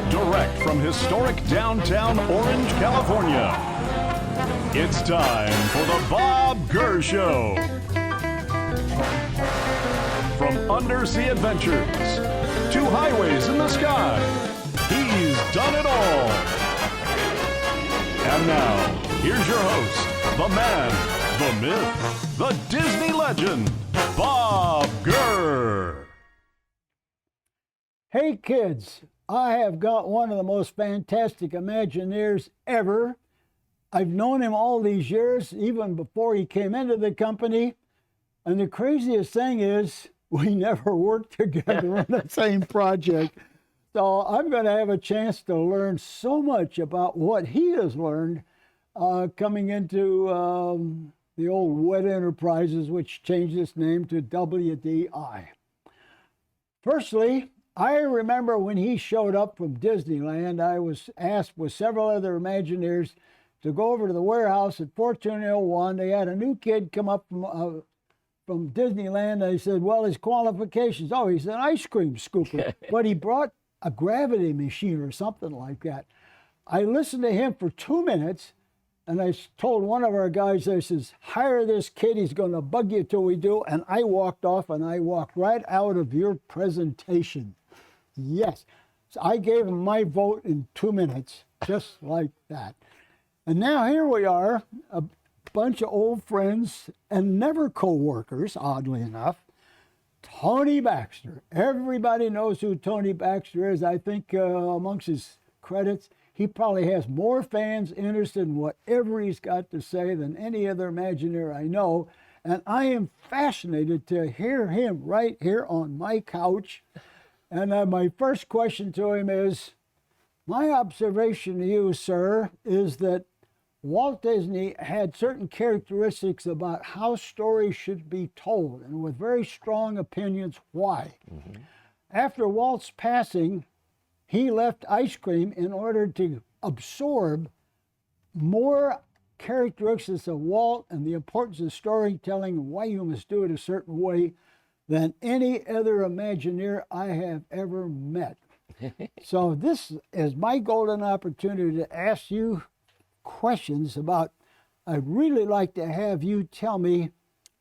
Direct from historic downtown Orange, California, it's time for the Bob Gurr Show. From undersea adventures to highways in the sky, he's done it all. And now, here's your host, the man, the myth, the Disney legend, Bob Gurr. Hey kids, I have got one of the most fantastic Imagineers ever. I've known him all these years, even before he came into the company. And the craziest thing is, we never worked together on the same project. So I'm going to have a chance to learn so much about what he has learned coming into the old Wet Enterprises, which changed its name to WDI. Firstly, I remember when he showed up from Disneyland, I was asked with several other Imagineers to go over to the warehouse at 1401. They had a new kid come up from Disneyland. They said, well, his qualifications, oh, he's an ice cream scooper. But he brought a gravity machine or something like that. I listened to him for 2 minutes, and I told one of our guys, I says, hire this kid, he's going to bug you till we do. And I walked off, and I walked right out of your presentation. Yes. So I gave him my vote in 2 minutes, just like that. And now here we are, a bunch of old friends and never co-workers, oddly enough. Tony Baxter. Everybody knows who Tony Baxter is. I think amongst his credits, he probably has more fans interested in whatever he's got to say than any other Imagineer I know. And I am fascinated to hear him right here on my couch. And my first question to him is, my observation to you, sir, is that Walt Disney had certain characteristics about how stories should be told, and with very strong opinions why. Mm-hmm. After Walt's passing, he left ice cream in order to absorb more characteristics of Walt and the importance of storytelling and why you must do it a certain way than any other Imagineer I have ever met. So this is my golden opportunity to ask you questions about, I'd really like to have you tell me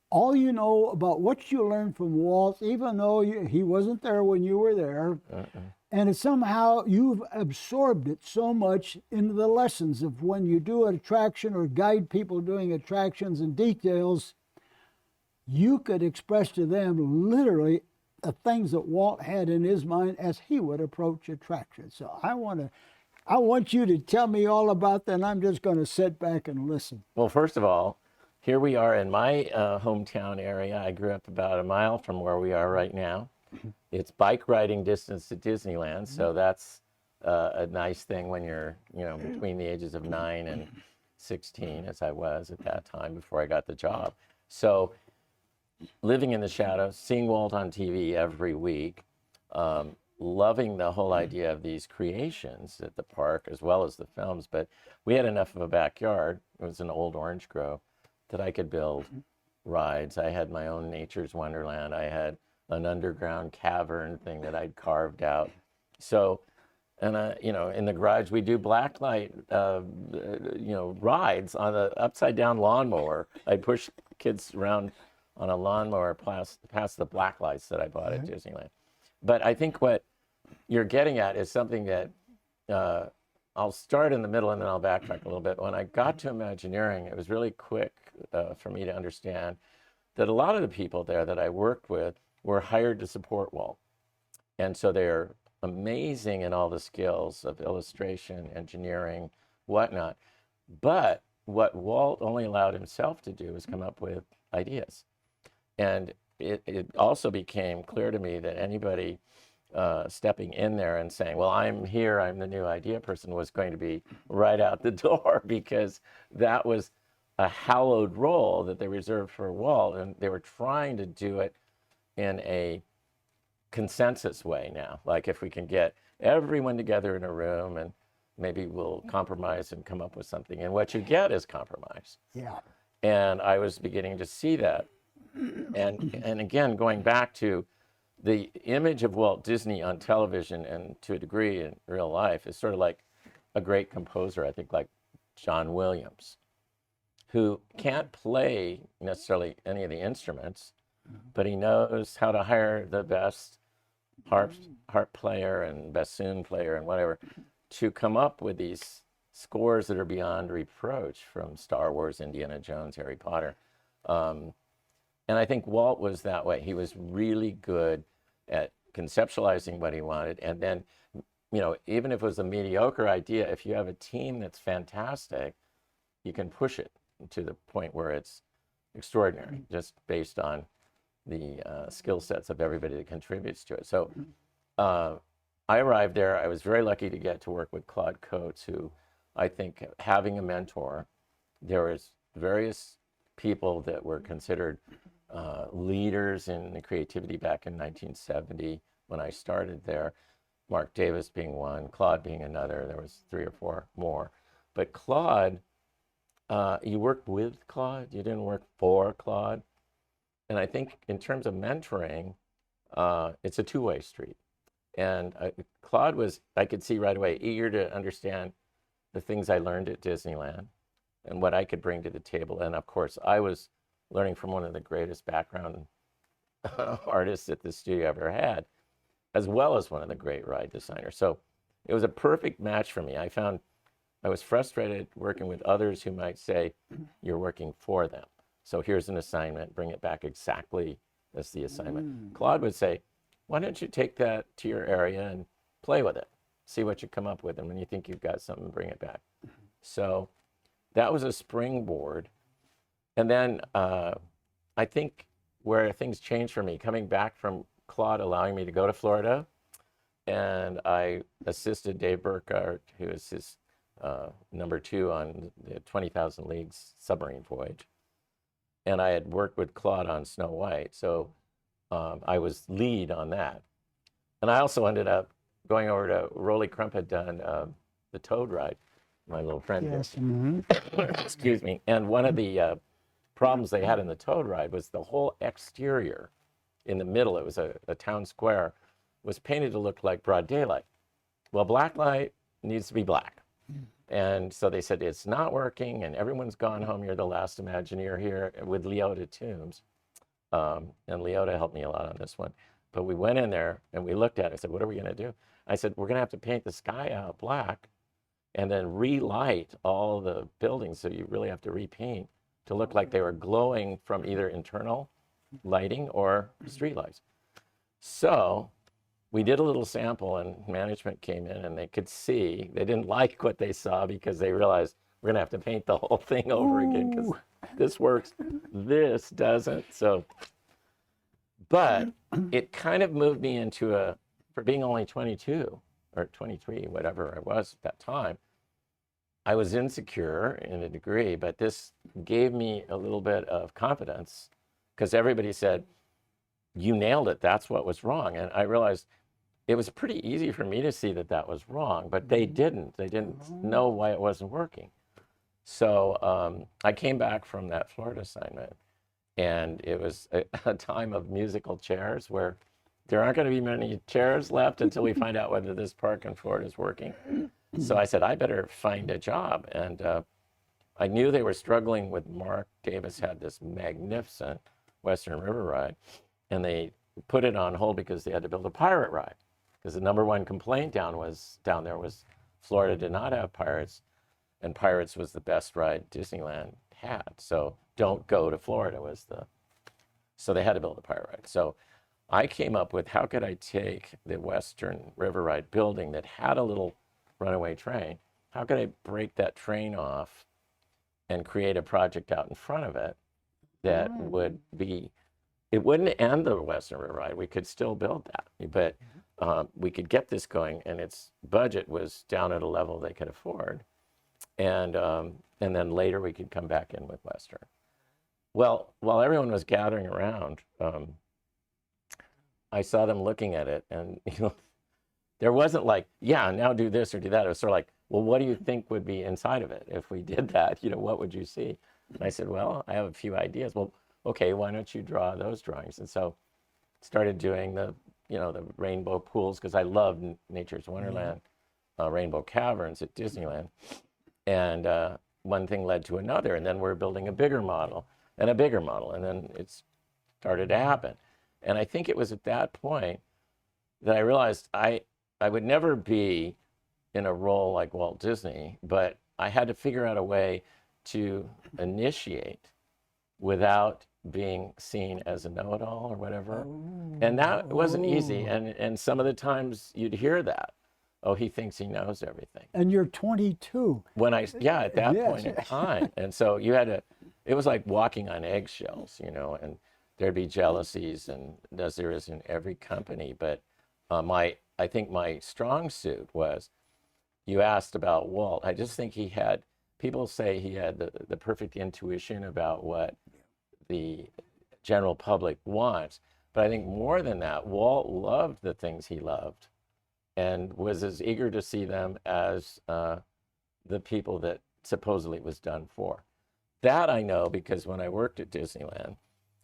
all you know about what you learned from Walt, even though he wasn't there when you were there. And it's somehow you've absorbed it so much into the lessons of when you do an attraction or guide people doing attractions and details, you could express to them literally the things that Walt had in his mind as he would approach attractions. So I want you to tell me all about that, and I'm just going to sit back and listen. Well, first of all, here we are in my hometown area. I grew up about a mile from where we are right now. It's bike riding distance to Disneyland, so that's a nice thing when you're, between the ages of 9 and 16, as I was at that time before I got the job. So living in the shadows, seeing Walt on TV every week, loving the whole idea of these creations at the park as well as the films. But we had enough of a backyard, it was an old orange grove, that I could build rides. I had my own Nature's Wonderland. I had an underground cavern thing that I'd carved out. So, and in the garage we do blacklight, rides on the upside down lawnmower. I'd push kids around on a lawnmower past the black lights that I bought at Disneyland. But I think what you're getting at is something that I'll start in the middle and then I'll backtrack a little bit. When I got to Imagineering, it was really quick for me to understand that a lot of the people there that I worked with were hired to support Walt. And so they're amazing in all the skills of illustration, engineering, whatnot. But what Walt only allowed himself to do was come up with ideas. And it also became clear to me that anybody stepping in there and saying, well, I'm here, I'm the new idea person, was going to be right out the door, because that was a hallowed role that they reserved for Walt, and they were trying to do it in a consensus way now. Like, if we can get everyone together in a room and maybe we'll compromise and come up with something. And what you get is compromise. Yeah. And I was beginning to see that. And again, going back to the image of Walt Disney on television and to a degree in real life is sort of like a great composer, I think like John Williams, who can't play necessarily any of the instruments, but he knows how to hire the best harp player and bassoon player and whatever to come up with these scores that are beyond reproach, from Star Wars, Indiana Jones, Harry Potter. And I think Walt was that way. He was really good at conceptualizing what he wanted. And then, even if it was a mediocre idea, if you have a team that's fantastic, you can push it to the point where it's extraordinary, just based on the skill sets of everybody that contributes to it. So I arrived there. I was very lucky to get to work with Claude Coates, who I think, having a mentor, there was various people that were considered leaders in the creativity back in 1970 when I started there. Mark Davis being one, Claude being another. There was 3 or 4 more. But Claude, you worked with Claude, you didn't work for Claude. And I think in terms of mentoring, it's a two-way street. And Claude was, I could see right away, eager to understand the things I learned at Disneyland and what I could bring to the table. And of course, I was learning from one of the greatest background artists that the studio ever had, as well as one of the great ride designers. So it was a perfect match for me. I found I was frustrated working with others who might say, you're working for them. So here's an assignment, bring it back exactly as the assignment. Claude would say, why don't you take that to your area and play with it? See what you come up with. And when you think you've got something, bring it back. So that was a springboard. And then I think where things changed for me, coming back from Claude allowing me to go to Florida, and I assisted Dave Burkhart, who is his #2 on the 20,000 Leagues submarine voyage. And I had worked with Claude on Snow White, so I was lead on that. And I also ended up going over to Rolly Crump had done the Toad ride, my little friend. Yes. Excuse me. And one of the problems they had in the Toad ride was the whole exterior in the middle, it was a town square, was painted to look like broad daylight. Well, black light needs to be black. And so they said, it's not working, and everyone's gone home. You're the last Imagineer here, with Leota Toombs. And Leota helped me a lot on this one. But we went in there and we looked at it. I said, what are we going to do? I said, we're going to have to paint the sky out black and then relight all the buildings. So you really have to repaint to look like they were glowing from either internal lighting or street lights. So we did a little sample, and management came in and they could see, they didn't like what they saw because they realized we're going to have to paint the whole thing over again because this works, this doesn't. So, but it kind of moved me into for being only 22 or 23, whatever I was at that time, I was insecure in a degree, but this gave me a little bit of confidence because everybody said, you nailed it, that's what was wrong. And I realized it was pretty easy for me to see that that was wrong, but they didn't. They didn't know why it wasn't working. So I came back from that Florida assignment, and it was a time of musical chairs where there aren't going to be many chairs left until we find out whether this park in Florida is working. So I said, I better find a job. And I knew they were struggling with Mark Davis had this magnificent Western River ride, and they put it on hold because they had to build a pirate ride. Because the #1 complaint down there was Florida did not have pirates, and Pirates was the best ride Disneyland had. So don't go to Florida so they had to build a pirate ride. So I came up with, how could I take the Western River ride building that had a little runaway train, how could I break that train off and create a project out in front of it that would be, it wouldn't end the Western River ride, we could still build that, but we could get this going, and its budget was down at a level they could afford. And then later we could come back in with Western. Well, while everyone was gathering around, I saw them looking at it, and there wasn't like, yeah, now do this or do that. It was sort of like, well, what do you think would be inside of it if we did that? What would you see? And I said, well, I have a few ideas. Well, okay, why don't you draw those drawings? And so started doing the the rainbow pools, because I love Nature's Wonderland, Rainbow Caverns at Disneyland. And one thing led to another, and then we're building a bigger model and a bigger model, and then it started to happen. And I think it was at that point that I realized I would never be in a role like Walt Disney, but I had to figure out a way to initiate without being seen as a know-it-all or whatever. And that wasn't easy. And some of the times you'd hear that, oh, he thinks he knows everything. And you're 22. At that Yes. point in time. And so it was like walking on eggshells, and there'd be jealousies, and as there is in every company. But I think my strong suit was, you asked about Walt. I just think people say he had the perfect intuition about what the general public wants. But I think more than that, Walt loved the things he loved and was as eager to see them as the people that supposedly it was done for. That I know because when I worked at Disneyland,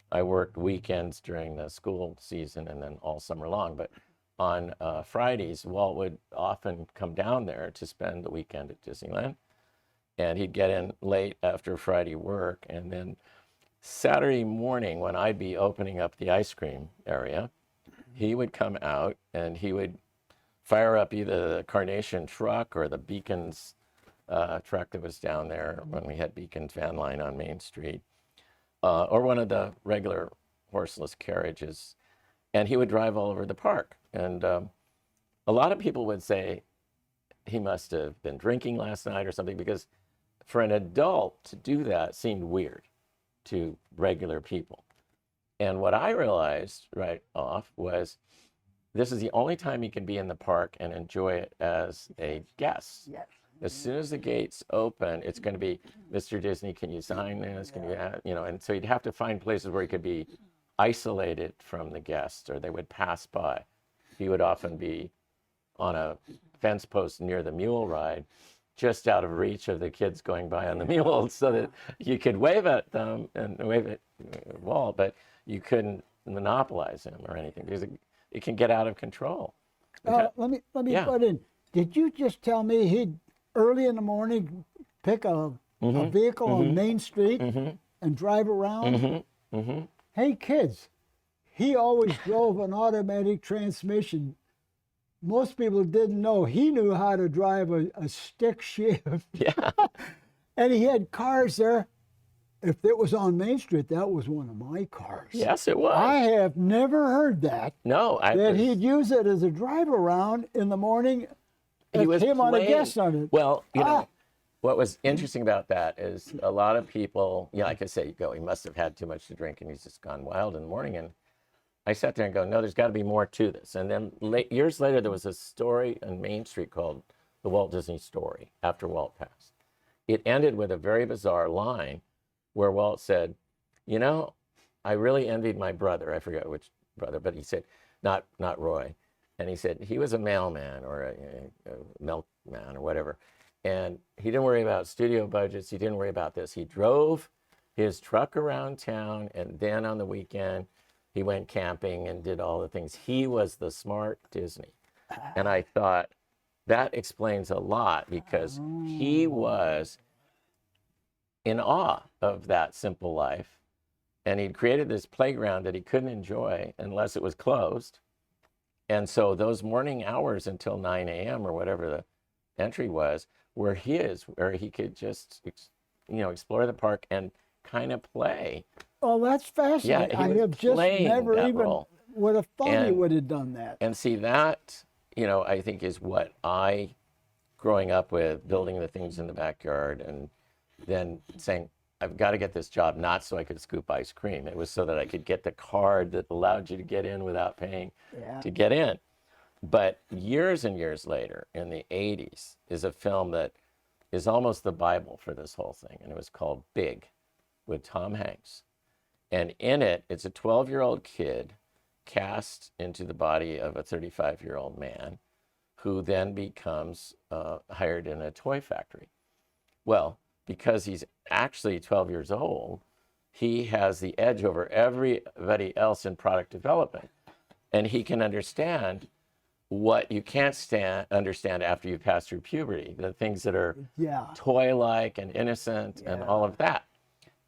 I worked weekends during the school season and then all summer long. But on Fridays, Walt would often come down there to spend the weekend at Disneyland. And he'd get in late after Friday work. And then Saturday morning, when I'd be opening up the ice cream area, he would come out and he would fire up either the Carnation truck or the Beacons truck that was down there when we had Beacons van line on Main Street, or one of the regular horseless carriages. And he would drive all over the park. And a lot of people would say he must have been drinking last night or something, because for an adult to do that seemed weird to regular people. And what I realized right off was this is the only time you can be in the park and enjoy it as a guest. Yes. As soon as the gates open, it's going to be, Mr. Disney, can you sign this? Can you, and so you'd have to find places where you could be isolated from the guests, or they would pass by. He would often be on a fence post near the mule ride, just out of reach of the kids going by on the mule, so that you could wave at them and wave at Walt, but you couldn't monopolize him or anything, because it can get out of control. Let me put in. Did you just tell me he'd early in the morning pick a vehicle on Main Street and drive around? Hey kids, he always drove an automatic transmission. Most people didn't know he knew how to drive a stick shift. Yeah. And he had cars there. If it was on Main Street, that was one of my cars. Yes, it was. I have never heard that. No, He'd use it as a drive around in the morning. He was him on a guest on it. Well, what was interesting about that is a lot of people, like I say, he must have had too much to drink and he's just gone wild in the morning. And I sat there and go, no, there's got to be more to this. And then years later, there was a story on Main Street called The Walt Disney Story after Walt passed. It ended with a very bizarre line where Walt said, I really envied my brother. I forget which brother, but he said, not Roy. And he said he was a mailman or a milkman or whatever. And he didn't worry about studio budgets. He didn't worry about this. He drove his truck around town, and then on the weekend, he went camping and did all the things. He was the smart Disney. And I thought that explains a lot, because he was in awe of that simple life. And he'd created this playground that he couldn't enjoy unless it was closed. And so those morning hours until 9 a.m. or whatever the entry was were his, where he could just, explore the park and kind of play. Oh, that's fascinating. Yeah, I have just never even would have thought he would have done that. And see, that, I think is what I, growing up with, building the things in the backyard and then saying, I've got to get this job, not so I could scoop ice cream. It was so that I could get the card that allowed you to get in without paying to get in. But years and years later, in the 80s, is a film that is almost the Bible for this whole thing. And it was called Big, with Tom Hanks. And in it, it's a 12-year-old kid cast into the body of a 35-year-old man who then becomes hired in a toy factory. Well, because he's actually 12 years old, he has the edge over everybody else in product development. and he can understand what you can't understand after you pass through puberty, the things that are toy-like and innocent and all of that.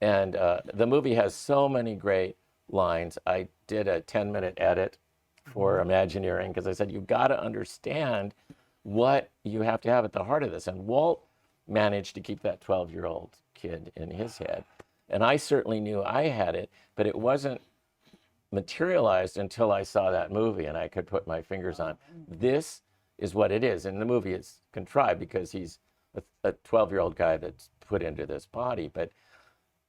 And the movie has so many great lines. I did a 10-minute edit for Imagineering because I said, you've got to understand what you have to have at the heart of this. And Walt managed to keep that 12-year-old kid in his head. And I certainly knew I had it, but it wasn't materialized until I saw that movie and I could put my fingers on, this is what it is. And the movie is contrived because he's a 12-year-old guy that's put into this body. But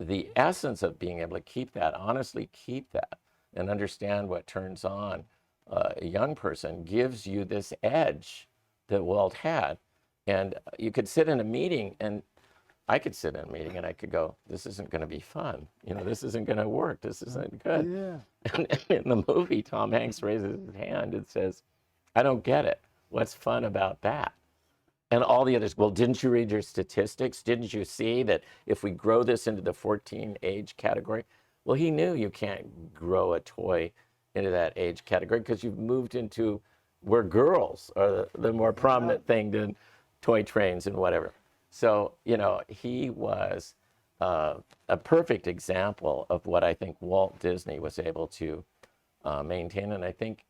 the essence of being able to keep that, honestly keep that, and understand what turns on a young person gives you this edge that Walt had. And you could sit in a meeting, and I could sit in a meeting and I could go, this isn't going to be fun. This isn't going to work. This isn't good. Yeah. And in the movie, Tom Hanks raises his hand and says, I don't get it. What's fun about that? And all the others, well, didn't you read your statistics? Didn't you see that if we grow this into the 14 age category? Well, he knew you can't grow a toy into that age category because you've moved into where girls are the more prominent thing than toy trains and whatever. So, he was a perfect example of what I think Walt Disney was able to maintain. And I think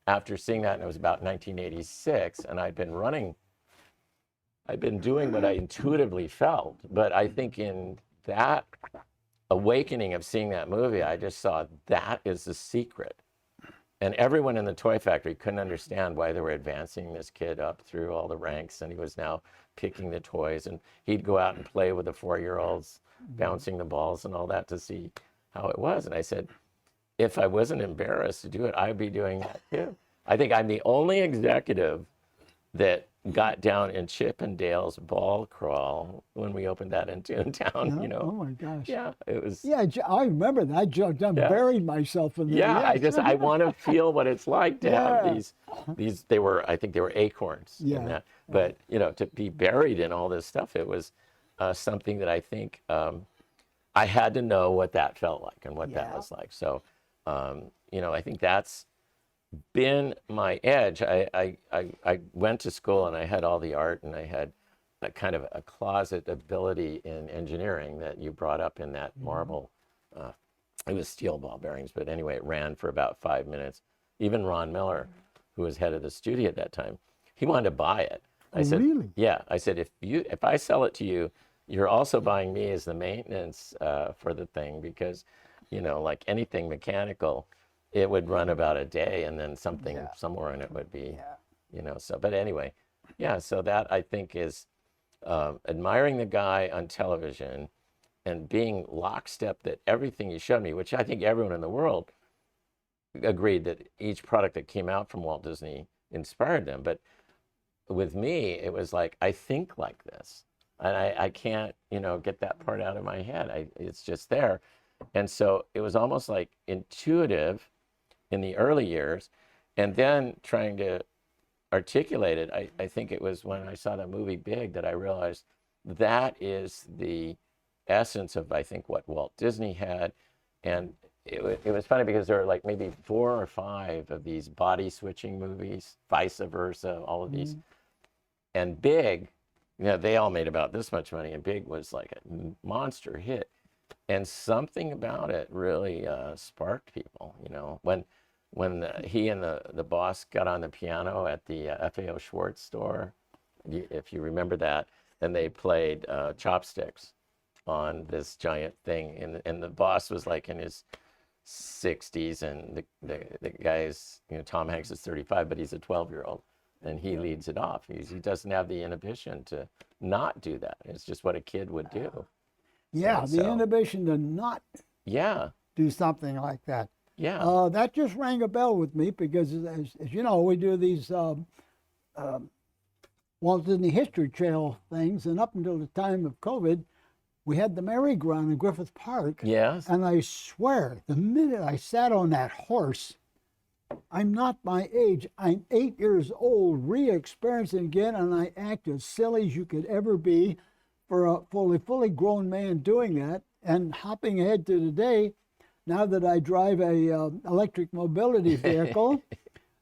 after seeing that, and it was about 1986, and I'd been doing what I intuitively felt. But I think in that awakening of seeing that movie, I just saw that is the secret. And everyone in the toy factory couldn't understand why they were advancing this kid up through all the ranks, and he was now picking the toys, and he'd go out and play with the 4-year-olds, bouncing the balls and all that to see how it was. And I said, if I wasn't embarrassed to do it, I'd be doing that too. I think I'm the only executive that got down in Chip and Dale's ball crawl when we opened that in Toontown, Oh my gosh. Yeah, it was. Yeah, I remember that. I buried myself in there. Yeah, I want to feel what it's like to have these. I think they were acorns in that. But to be buried in all this stuff, it was something that I think I had to know what that felt like and what that was like. So, I think that's been my edge. I went to school and I had all the art, and I had a kind of a closet ability in engineering that you brought up in that marble. It was steel ball bearings, but anyway, it ran for about 5 minutes. Even Ron Miller, who was head of the studio at that time, he wanted to buy it. I said, really? Yeah. I said, if I sell it to you, you're also buying me as the maintenance for the thing, because, like anything mechanical, it would run about a day, and then something somewhere in it would be, so, but anyway, so that I think is admiring the guy on television and being lockstep that everything he showed me, which I think everyone in the world agreed that each product that came out from Walt Disney inspired them. But with me, it was like, I think like this, and I can't, get that part out of my head. It's just there. And so it was almost like intuitive in the early years, and then trying to articulate it. I think it was when I saw the movie Big that I realized that is the essence of, I think, what Walt Disney had. And it was funny because there were like maybe 4 or 5 of these body switching movies, vice versa, all of these. And Big, they all made about this much money, and Big was like a monster hit. And something about it really sparked people, when he and the boss got on the piano at the FAO Schwartz store, if you remember that, and they played Chopsticks on this giant thing, and the boss was like in his 60s, and the guy's, Tom Hanks is 35, but he's a 12-year-old, and he leads it off. He doesn't have the inhibition to not do that. It's just what a kid would do. Yeah, the inhibition to not do something like that. Yeah. That just rang a bell with me because, as you know, we do these Walt Disney History Trail things, and up until the time of COVID, we had the merry-go-round in Griffith Park. Yes. And I swear, the minute I sat on that horse, I'm not my age. I'm 8 years old, re-experiencing again, and I act as silly as you could ever be for a fully grown man doing that. And hopping ahead to today, now that I drive a electric mobility vehicle,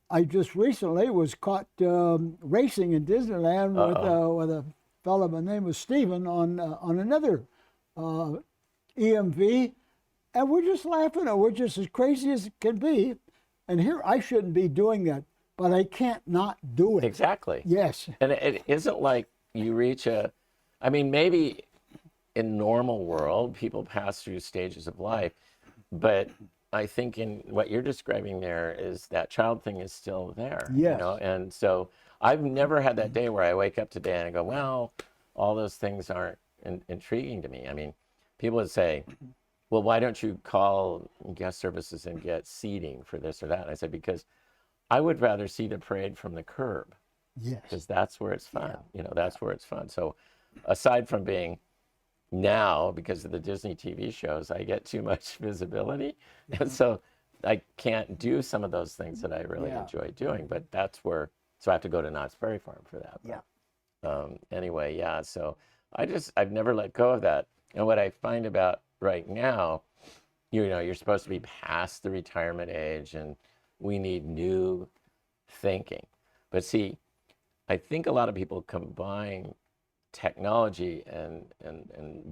I just recently was caught racing in Disneyland with a fellow by the name of Steven on another EMV, and we're just laughing. We're just as crazy as it can be. And here, I shouldn't be doing that, but I can't not do it. Exactly. Yes. And it isn't like you reach I mean, maybe in normal world, people pass through stages of life, but I think in what you're describing there is that child thing is still there. Yes. You know? And so I've never had that day where I wake up today and I go, well, all those things aren't intriguing to me. I mean, people would say, well, why don't you call guest services and get seating for this or that? And I said, because I would rather see the parade from the curb. Yes. Because that's where it's fun. You know, that's where it's fun. So aside from being now, because of the Disney TV shows, I get too much visibility. And so I can't do some of those things that I really enjoy doing. But that's where, so I have to go to Knott's Berry Farm for that. Yeah. Anyway, yeah. So I've never let go of that. And what I find about right now, you know, you're supposed to be past the retirement age and we need new thinking. But see, I think a lot of people combine technology and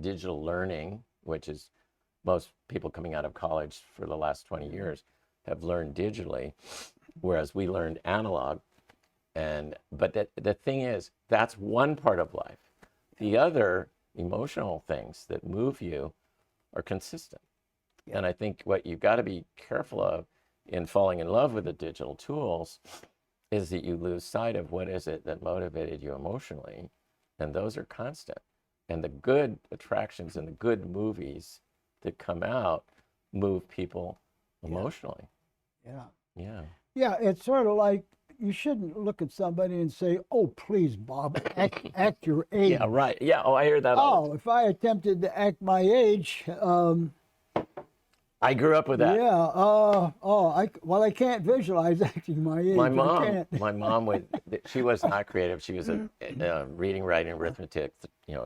digital learning, which is most people coming out of college for the last 20 years have learned digitally, whereas we learned analog. But the thing is, that's one part of life. The other emotional things that move you are consistent. And I think what you've got to be careful of in falling in love with the digital tools is that you lose sight of what is it that motivated you emotionally, and those are constant. And the good attractions and the good movies that come out move people emotionally. Yeah, it's sort of like you shouldn't look at somebody and say, oh, please, Bob, act your age. Yeah, right. Yeah, I hear that all the time. If I attempted to act my age, I grew up with that. Yeah. I can't visualize acting my age. My mom would. She was not creative. She was a reading, writing, arithmetic,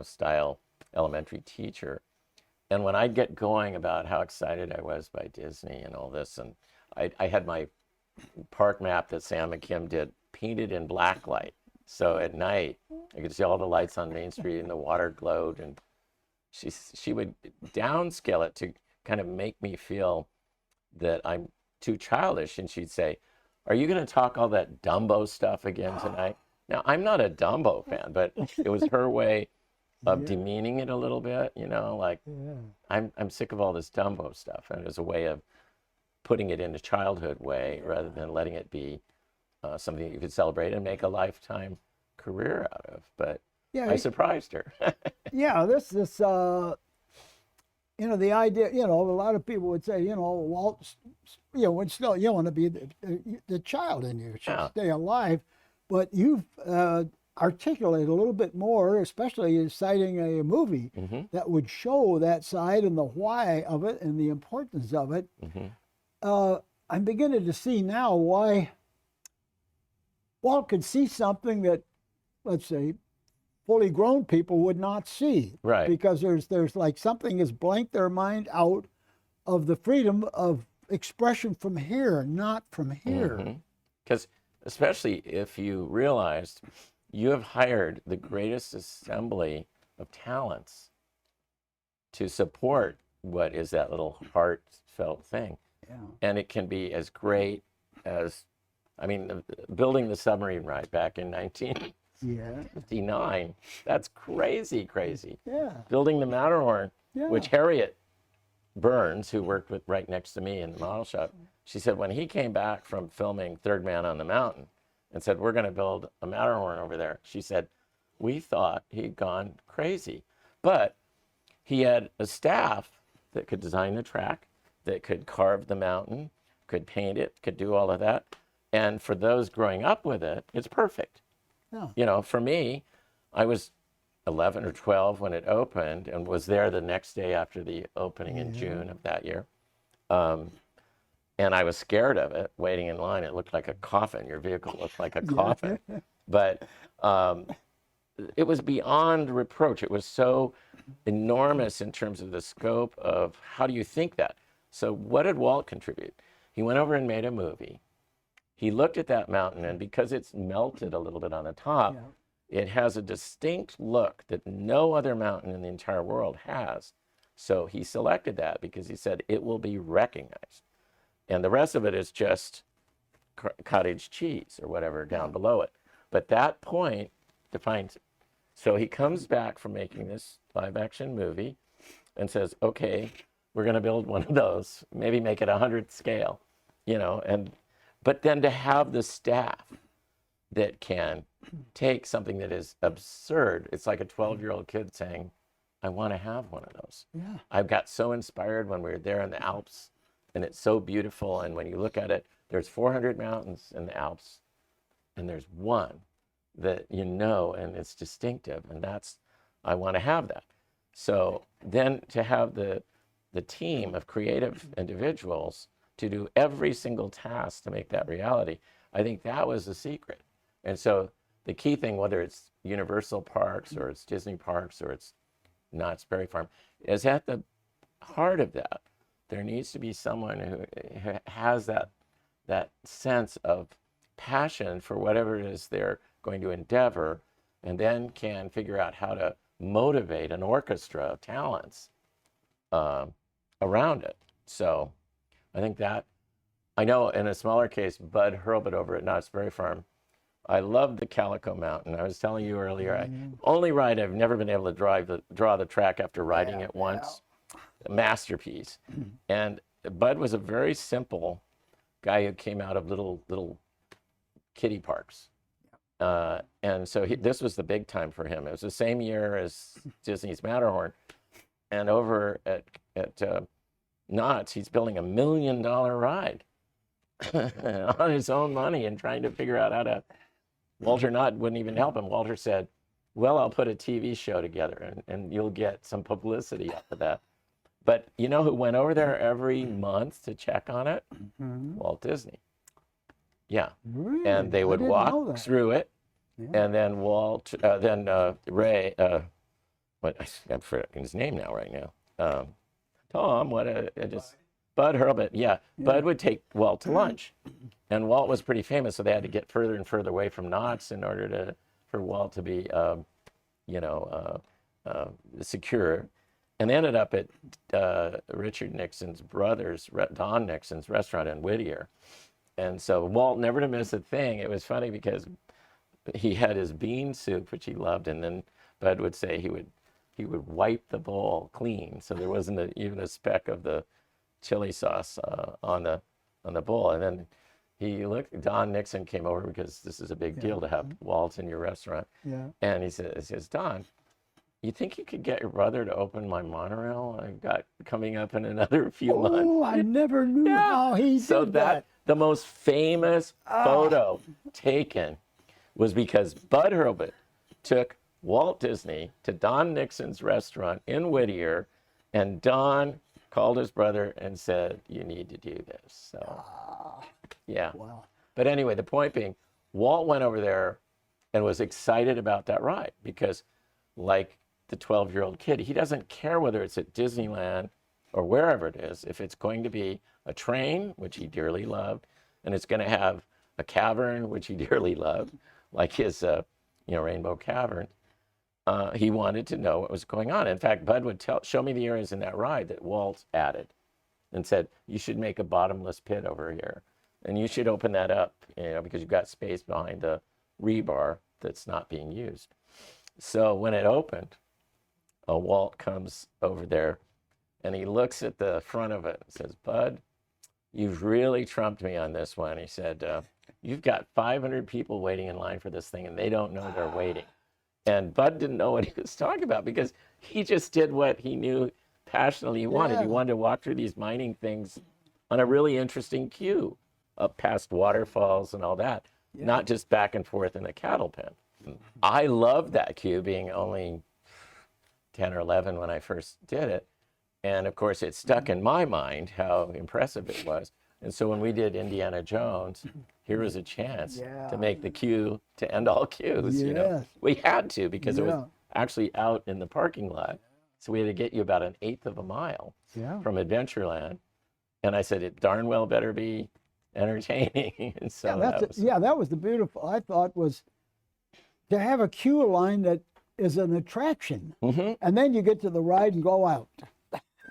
style elementary teacher. And when I'd get going about how excited I was by Disney and all this, and I had my park map that Sam and Kim did painted in black light. So at night, I could see all the lights on Main Street and the water glowed. And she would downscale it to kind of make me feel that I'm too childish. And she'd say, are you going to talk all that Dumbo stuff again tonight? Now, I'm not a Dumbo fan, but it was her way of demeaning it a little bit, I'm sick of all this Dumbo stuff. And it was a way of putting it in a childhood way rather than letting it be something that you could celebrate and make a lifetime career out of. But I surprised her. The idea, a lot of people would say, Walt, would still, you want to be the child in you, should stay alive. But you've articulated a little bit more, especially citing a movie that would show that side and the why of it and the importance of it. I'm beginning to see now why Walt could see something that, let's say, fully grown people would not see. Right. Because there's like something has blanked their mind out of the freedom of expression from here, not from here. Because especially if you realized you have hired the greatest assembly of talents to support what is that little heartfelt thing. And it can be as great as, building the submarine ride back in 1959, that's crazy. Building the Matterhorn, which Harriet Burns, who worked right next to me in the model shop, she said when he came back from filming Third Man on the Mountain and said, we're going to build a Matterhorn over there, she said, we thought he'd gone crazy. But he had a staff that could design the track, that could carve the mountain, could paint it, could do all of that. And for those growing up with it, it's perfect. For me, I was 11 or 12 when it opened and was there the next day after the opening in June of that year. And I was scared of it, waiting in line. It looked like a coffin. Your vehicle looked like a coffin. But it was beyond reproach. It was so enormous in terms of the scope of how do you think that? So what did Walt contribute? He went over and made a movie. He looked at that mountain, and because it's melted a little bit on the top, it has a distinct look that no other mountain in the entire world has. So he selected that because he said it will be recognized. And the rest of it is just cottage cheese or whatever down below it. But that point defines it. So he comes back from making this live action movie and says, okay, we're going to build one of those, maybe make it 100th scale, you know, but then to have the staff that can take something that is absurd. It's like a 12-year-old kid saying, I want to have one of those. Yeah. I got so inspired when we were there in the Alps, and it's so beautiful. And when you look at it, there's 400 mountains in the Alps, and there's one that you know, and it's distinctive, and I want to have that. So then to have the team of creative individuals to do every single task to make that reality, I think that was the secret. And so the key thing, whether it's Universal Parks or it's Disney Parks or it's Knott's Berry Farm, is at the heart of that, there needs to be someone who has that sense of passion for whatever it is they're going to endeavor, and then can figure out how to motivate an orchestra of talents around it. So I think that, I know in a smaller case, Bud Hurlbut over at Knott's Berry Farm, I love the Calico Mountain. I was telling you earlier, only ride I've never been able to draw the track after riding it once. A masterpiece. And Bud was a very simple guy who came out of little kiddie parks. And so this was the big time for him. It was the same year as Disney's Matterhorn. And over at Knott's, he's building $1 million ride on his own money and trying to figure out how to. Walter Knott wouldn't even help him. Walter said, well, I'll put a TV show together and you'll get some publicity out of that. But you know who went over there every month to check on it? Walt Disney. Yeah. Really? And they would walk through it. Yeah. And then Ray, I'm forgetting his name now right now. Tom, Bud Hurlbut. Yeah. Bud would take Walt to lunch. And Walt was pretty famous, so they had to get further and further away from Knott's in order for Walt to be, secure. And they ended up at Richard Nixon's brother's, Don Nixon's restaurant in Whittier. And so Walt never to miss a thing. It was funny because he had his bean soup, which he loved, and then Bud would say he would wipe the bowl clean, so there wasn't even a speck of the chili sauce on the bowl. And then Don Nixon came over because this is a big deal to have Walt in your restaurant. Yeah. And he says, Don, you think you could get your brother to open my monorail I've got coming up in another few months? Oh, I never knew how he did that. The most famous photo taken was because Bud Hurlbut took Walt Disney to Don Nixon's restaurant in Whittier, and Don called his brother and said, you need to do this. So, yeah. Wow. But anyway, the point being, Walt went over there and was excited about that ride because, like the 12-year-old kid, he doesn't care whether it's at Disneyland or wherever it is. If it's going to be a train, which he dearly loved, and it's going to have a cavern, which he dearly loved, like his Rainbow Cavern, he wanted to know what was going on. In fact, Bud would show me the areas in that ride that Walt added and said, you should make a bottomless pit over here. And you should open that up, because you've got space behind the rebar that's not being used. So when it opened, Walt comes over there and he looks at the front of it and says, Bud, you've really trumped me on this one. He said, you've got 500 people waiting in line for this thing and they don't know they're waiting. And Bud didn't know what he was talking about because he just did what he knew passionately he wanted. He wanted to walk through these mining things on a really interesting queue up past waterfalls and all that, not just back and forth in a cattle pen. I loved that queue, being only 10 or 11 when I first did it. And of course, it stuck in my mind how impressive it was. And so when we did Indiana Jones, here was a chance to make the queue to end all queues. We had to because it was actually out in the parking lot. So we had to get you about 1/8 of a mile from Adventureland And I said, it darn well better be entertaining. And so that was the beautiful, I thought, was to have a queue line that is an attraction. And then you get to the ride and go out.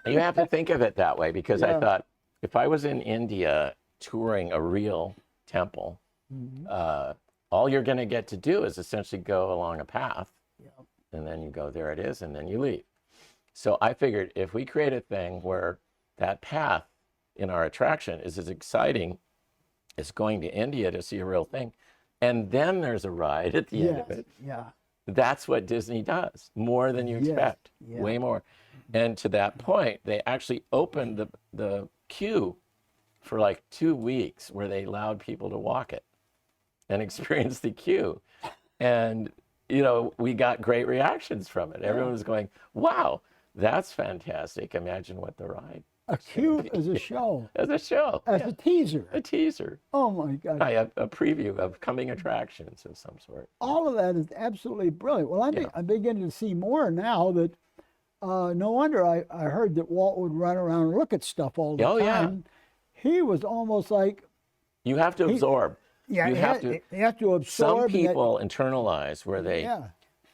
You have to think of it that way, because I thought, if I was in India touring a real temple, all you're going to get to do is essentially go along a path, and then you go, there it is, and then you leave. So I figured if we create a thing where that path in our attraction is as exciting as going to India to see a real thing, and then there's a ride at the end of it. That's what Disney does, more than you expect, way more. And to that point, they actually opened the queue for like 2 weeks, where they allowed people to walk it and experience the queue. And, you know, we got great reactions from it. Everyone was going, wow, that's fantastic. Imagine what the ride. A queue as a show. As a show. As a teaser. A teaser. Oh my God. A preview of coming attractions of some sort. All of that is absolutely brilliant. Well, I'm beginning to see more now that, no wonder I heard that Walt would run around and look at stuff all the time. He was almost like... You have to absorb. Yeah, you have to absorb. Some people internalize where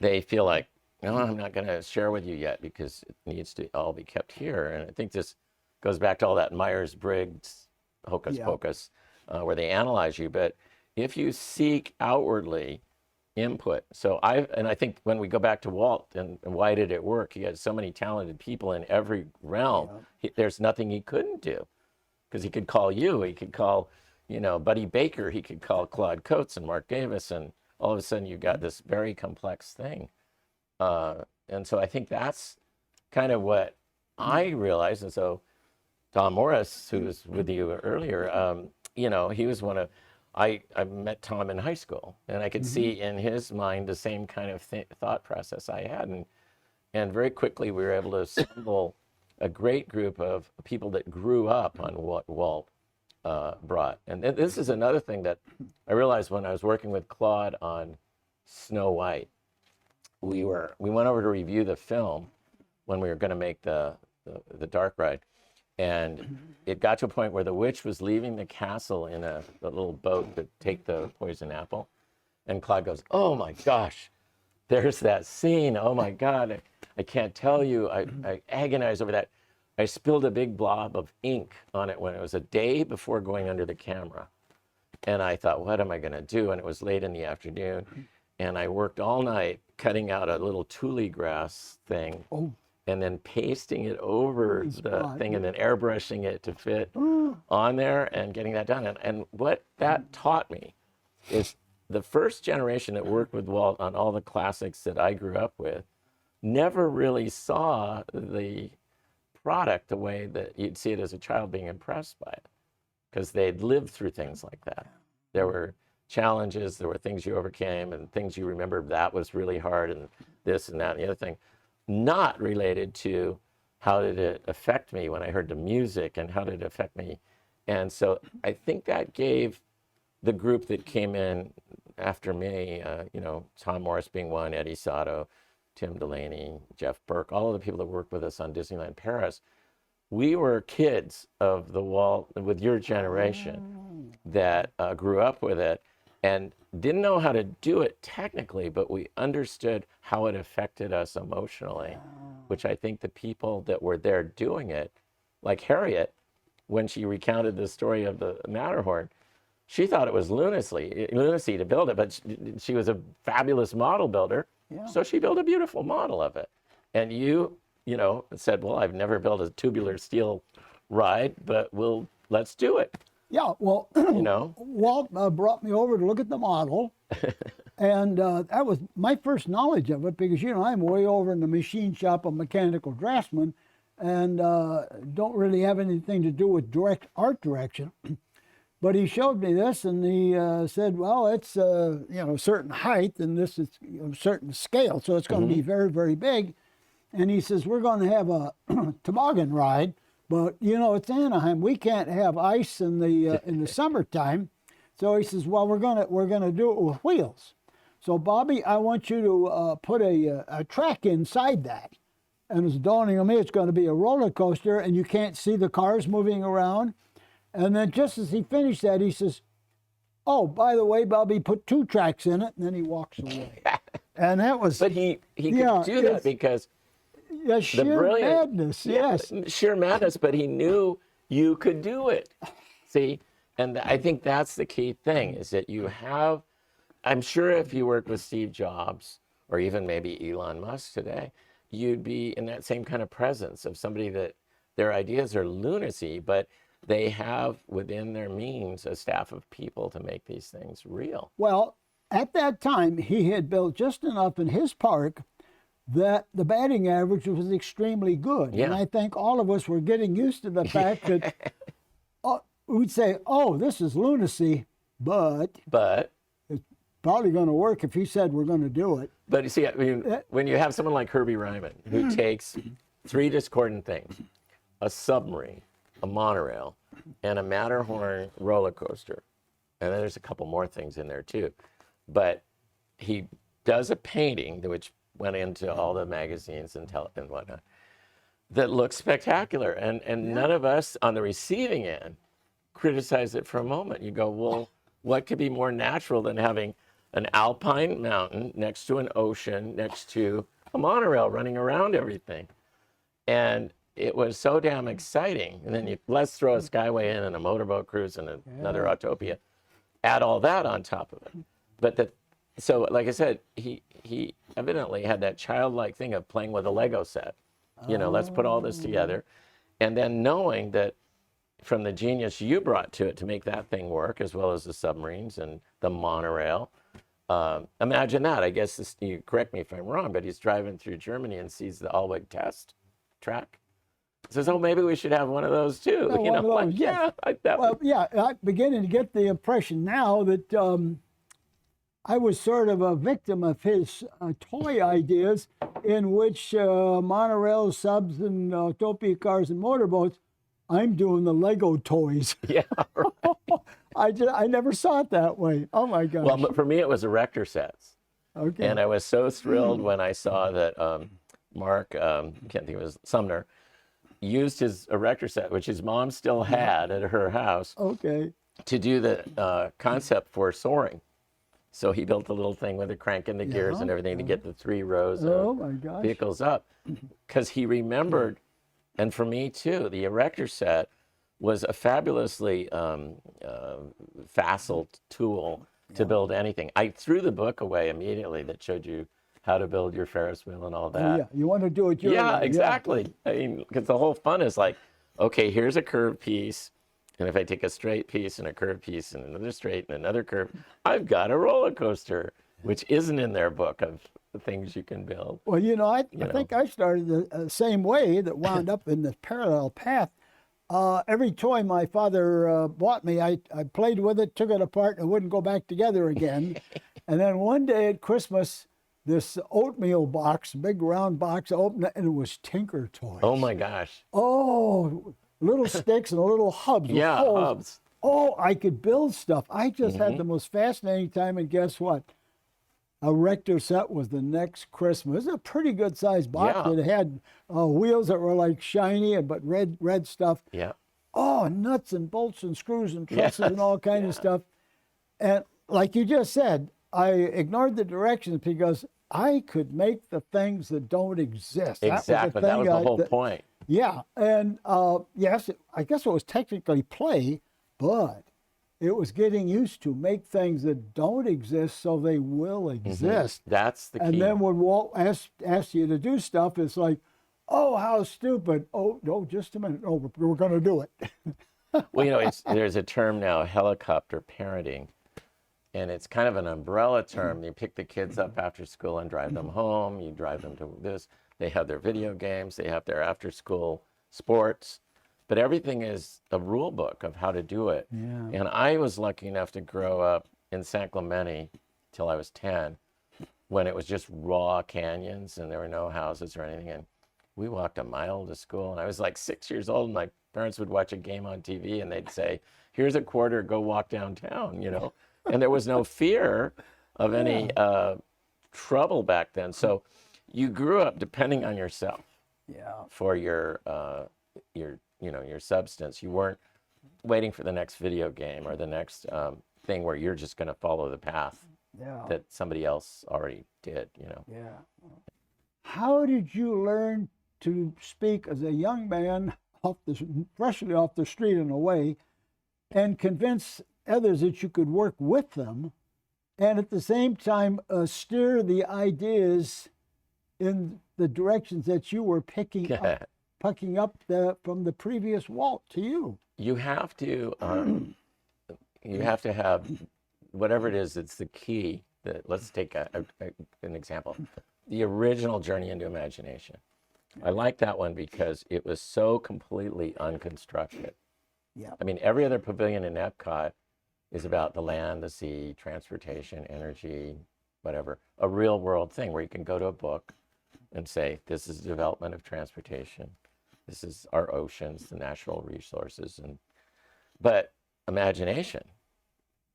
they feel like, no, I'm not going to share with you yet because it needs to all be kept here. And I think this goes back to all that Myers-Briggs hocus pocus, where they analyze you. But if you seek outwardly input, I think when we go back to Walt and why did it work, he had so many talented people in every realm. There's nothing he couldn't do, because he could call you, he could call, you know, Buddy Baker, he could call Claude Coates and Mark Davis, and all of a sudden you've got this very complex thing. And so I think that's kind of what I realized. And so Tom Morris, who was with you earlier, you know, he was one of, I met Tom in high school, and I could see in his mind the same kind of thought process I had. And very quickly we were able to assemble a great group of people that grew up on what Walt brought. And this is another thing that I realized when I was working with Claude on Snow White. We went over to review the film when we were going to make the dark ride, and it got to a point where the witch was leaving the castle in a little boat to take the poison apple, and Claude goes, "Oh my gosh, there's that scene. Oh my God, I can't tell you. I agonized over that. I spilled a big blob of ink on it when it was a day before going under the camera, and I thought, what am I going to do? And it was late in the afternoon, and I worked all night cutting out a little tule grass thing, and then pasting it over the thing, and then airbrushing it to fit on there and getting that done. And what that taught me is the first generation that worked with Walt on all the classics that I grew up with never really saw the product the way that you'd see it as a child, being impressed by it, because they'd lived through things like that. There were challenges, there were things you overcame, and things you remembered that was really hard, and this and that and the other thing, not related to how did it affect me when I heard the music and how did it affect me. And so I think that gave the group that came in after me, you know, Tom Morris being one, Eddie Sato, Tim Delaney, Jeff Burke, all of the people that worked with us on Disneyland Paris, we were kids of the Walt, with your generation, that grew up with it and didn't know how to do it technically, but we understood how it affected us emotionally, which I think the people that were there doing it, like Harriet, when she recounted the story of the Matterhorn, she thought it was lunacy to build it, but she was a fabulous model builder. So she built a beautiful model of it. And you know, said, well, I've never built a tubular steel ride, but let's do it. Yeah, well, you know, Walt brought me over to look at the model, and that was my first knowledge of it, because, you know, I'm way over in the machine shop of mechanical draftsman, and don't really have anything to do with direct art direction. But he showed me this, and he said, well, it's, you know, a certain height, and this is a certain scale, so it's going to be very, very big. And he says, we're going to have a toboggan ride, but, you know, it's Anaheim. We can't have ice in the summertime. So he says, well, we're gonna do it with wheels. So, Bobby, I want you to put a track inside that. and it's dawning on me it's going to be a roller coaster, and you can't see the cars moving around. And then just as he finished that, he says, "Oh, by the way, Bobby, put 2 tracks in it," and then he walks away. And that was... But he could do that because sheer madness, yes. Sheer madness, but he knew you could do it. See? And I think that's the key thing, is that you have, I'm sure if you worked with Steve Jobs or even maybe Elon Musk today, you'd be in that same kind of presence of somebody that their ideas are lunacy, but they have within their means a staff of people to make these things real. Well, at that time, he had built just enough in his park that the batting average was extremely good. Yeah. And I think all of us were getting used to the fact that we'd say, "Oh, this is lunacy, but it's probably going to work if he said we're going to do it." But you see, I mean, when you have someone like Herbie Ryman, who takes 3 discordant things, a submarine, a monorail, and a Matterhorn roller coaster, and then there's a couple more things in there too, but he does a painting which went into all the magazines and whatnot that looks spectacular, and none of us on the receiving end criticize it for a moment. You go, well, what could be more natural than having an alpine mountain next to an ocean, next to a monorail running around everything? And it was so damn exciting. And then let's throw a Skyway in and a motorboat cruise and another Autopia. Add all that on top of it. But so like I said, he evidently had that childlike thing of playing with a Lego set. You know, let's put all this together. And then knowing that from the genius you brought to it to make that thing work, as well as the submarines and the monorail. Imagine that. I guess you correct me if I'm wrong, but he's driving through Germany and sees the Alweg test track. Says, "Oh, maybe we should have one of those too." Oh, you know, like, yeah. I'm beginning to get the impression now that I was sort of a victim of his toy ideas, in which monorails, subs, and Utopia cars and motorboats. I'm doing the Lego toys. Yeah. Right. I never saw it that way. Oh my gosh. Well, for me, it was erector sets. Okay. And I was so thrilled when I saw that Mark, can't think of his, Sumner, used his erector set, which his mom still had at her house, okay, to do the concept for soaring. So he built a little thing with a crank and the gears and everything to get the 3 rows of vehicles up. Because he remembered, and for me too, the erector set was a fabulously facile tool to build anything. I threw the book away immediately that showed you how to build your Ferris wheel and all that. Oh, yeah, you want to do it your way. Yeah, exactly. I mean, because the whole fun is like, okay, here's a curved piece, and if I take a straight piece and a curved piece and another straight and another curved, I've got a roller coaster, which isn't in their book of the things you can build. Well, I think I started the same way, that wound up in the parallel path. Every toy my father bought me, I played with it, took it apart, and it wouldn't go back together again. And then one day at Christmas, this oatmeal box, big round box, opened, and it was Tinker Toys. Oh my gosh. Oh, little sticks and little hubs. Yeah, hubs. Oh, I could build stuff. I just had the most fascinating time, and guess what? A Rector set was the next Christmas. It was a pretty good sized box. Yeah. It had wheels that were like shiny, but red stuff. Yeah. Oh, nuts and bolts and screws and trusses and all kinds of stuff. And like you just said, I ignored the directions because I could make the things that don't exist. Exactly. That was the whole point. Yeah. And yes, I guess it was technically play, but it was getting used to make things that don't exist so they will exist. That's the key. And then when Walt asks you to do stuff, it's like, oh, how stupid. Oh, no, just a minute. Oh, we're going to do it. Well, there's a term now, helicopter parenting. And it's kind of an umbrella term. You pick the kids up after school and drive them home. You drive them to this. They have their video games. They have their after-school sports. But everything is a rule book of how to do it. Yeah. And I was lucky enough to grow up in San Clemente till I was 10, when it was just raw canyons and there were no houses or anything. And we walked a mile to school. And I was like 6 years old, and my parents would watch a game on TV and they'd say, "Here's a quarter, go walk downtown," you know? And there was no fear of any trouble back then. So you grew up depending on yourself. for your your substance. You weren't waiting for the next video game or the next thing where you're just going to follow the path that somebody else already did. How did you learn to speak as a young man, freshly off the street in a way, and convince others that you could work with them, and at the same time steer the ideas in the directions that you were picking up from the previous Walt to you? You have to have whatever it is. It's the key. Let's take an example. The original Journey into Imagination. I like that one because it was so completely unconstructed. I mean, every other pavilion in Epcot is about the land, the sea, transportation, energy, whatever. A real world thing where you can go to a book and say, this is the development of transportation. This is our oceans, the natural resources. But imagination,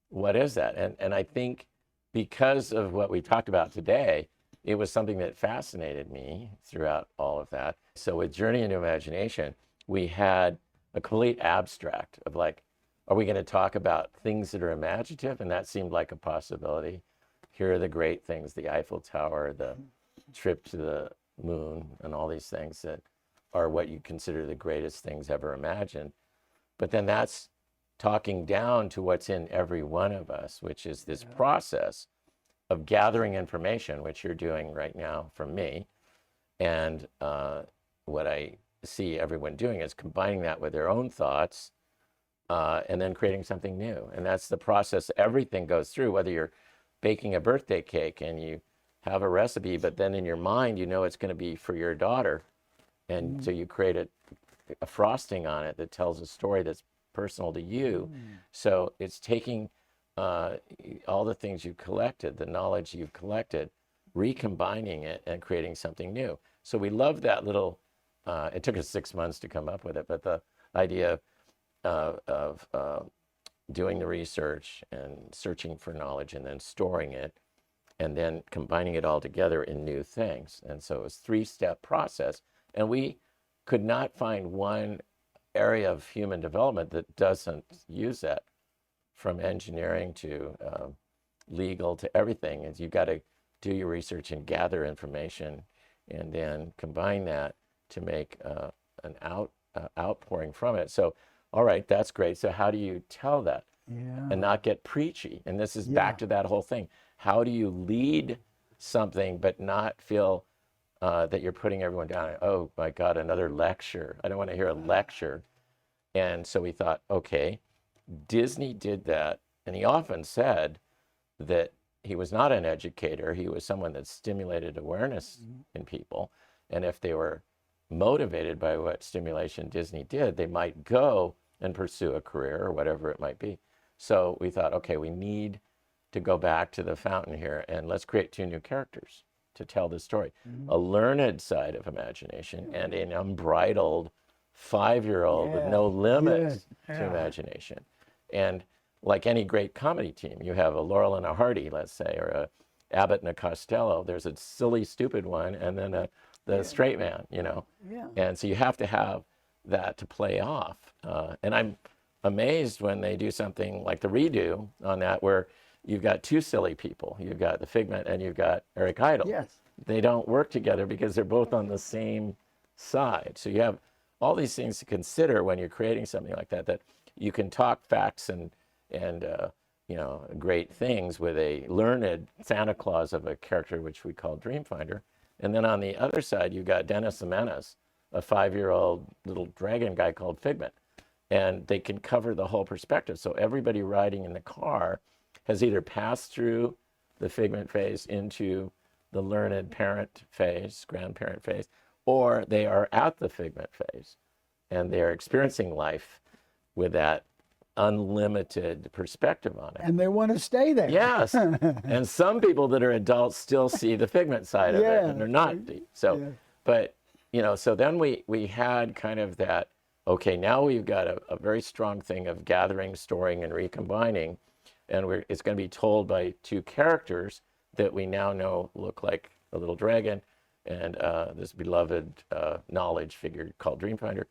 what is that? And I think because of what we talked about today, it was something that fascinated me throughout all of that. So with Journey into Imagination, we had a complete abstract of like, are we going to talk about things that are imaginative? And that seemed like a possibility. Here are the great things, the Eiffel Tower, the trip to the moon, and all these things that are what you consider the greatest things ever imagined. But then that's talking down to what's in every one of us, which is this process of gathering information, which you're doing right now from me. And what I see everyone doing is combining that with their own thoughts and then creating something new. And that's the process everything goes through, whether you're baking a birthday cake and you have a recipe, but then in your mind, you know it's going to be for your daughter. And so you create a frosting on it that tells a story that's personal to you. So it's taking all the things you've collected, the knowledge you've collected, recombining it and creating something new. So we love that little, it took us 6 months to come up with it, but the idea of doing the research and searching for knowledge and then storing it and then combining it all together in new things. And so it was a 3-step process. And we could not find one area of human development that doesn't use that, from engineering to legal to everything. Is you've got to do your research and gather information and then combine that to make an outpouring from it. So, all right, that's great. So how do you tell that and not get preachy? And this is back to that whole thing. How do you lead something but not feel that you're putting everyone down? Oh my God, another lecture. I don't want to hear a lecture. And so we thought, okay, Disney did that. And he often said that he was not an educator. He was someone that stimulated awareness in people. And if they were motivated by what stimulation Disney did, they might go and pursue a career or whatever it might be. So we thought, okay, we need to go back to the fountain here and let's create 2 new characters to tell the story. A learned side of imagination and an unbridled 5-year-old with no limits to imagination. And like any great comedy team, you have a Laurel and a Hardy, let's say, or a Abbott and a Costello. There's a silly, stupid one, and then the straight man, And so you have to have that to play off. And I'm amazed when they do something like the redo on that, where you've got 2 silly people. You've got the Figment and you've got Eric Idle. They don't work together because they're both on the same side. So you have all these things to consider when you're creating something like that, that you can talk facts and great things with a learned Santa Claus of a character, which we call Dreamfinder. And then on the other side, you've got Dennis the Menace, a 5-year-old little dragon guy called Figment. And they can cover the whole perspective. So everybody riding in the car has either passed through the Figment phase into the learned parent phase, grandparent phase, or they are at the Figment phase and they are experiencing life with that unlimited perspective on it. And they want to stay there. Yes. And some people that are adults still see the Figment side of it and they're not deep. So, but, so then we had kind of that, okay, now we've got a very strong thing of gathering, storing, and recombining. And it's going to be told by 2 characters that we now know look like a little dragon and this beloved knowledge figure called Dreamfinder.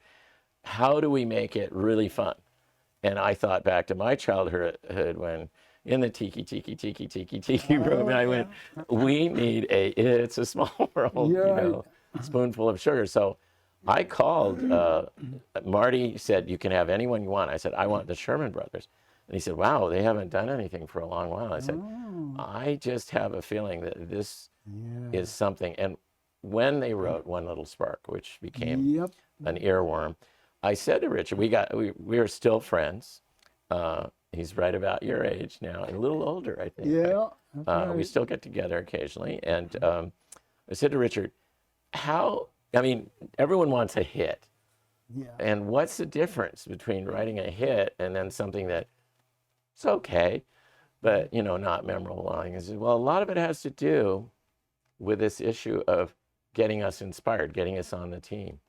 How do we make it really fun? And I thought back to my childhood when in the tiki room, and I went, we need it's a small world, spoonful of sugar. So I called, Marty said, you can have anyone you want. I said, I want the Sherman Brothers. And he said, wow, they haven't done anything for a long while. I said, I just have a feeling that this is something. And when they wrote One Little Spark, which became an earworm, I said to Richard, we are still friends. He's right about your age now, and a little older, I think. Yeah. Right? We still get together occasionally. And I said to Richard, everyone wants a hit. Yeah. And what's the difference between writing a hit and then something that it's okay, but, not memorable? And he said, well, a lot of it has to do with this issue of getting us inspired, getting us on the team.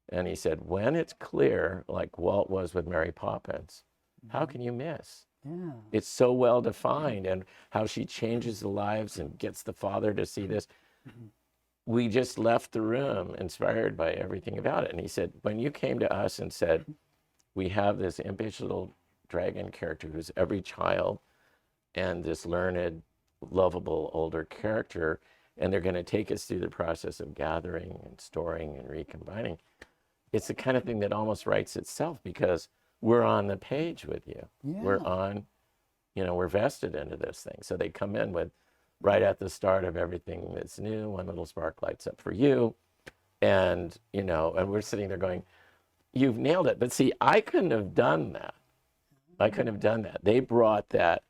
And he said, when it's clear, like Walt was with Mary Poppins, how can you miss? Yeah. It's so well defined, and how she changes the lives and gets the father to see this. We just left the room inspired by everything about it. And he said, when you came to us and said, we have this impish little dragon character who's every child, and this learned, lovable older character, and they're going to take us through the process of gathering and storing and recombining. It's the kind of thing that almost writes itself, because we're on the page with you. Yeah. We're on, we're vested into this thing. So they come in with, right at the start of everything that's new, One Little Spark lights up for you. And, and we're sitting there going, you've nailed it. But see, I couldn't have done that. They brought that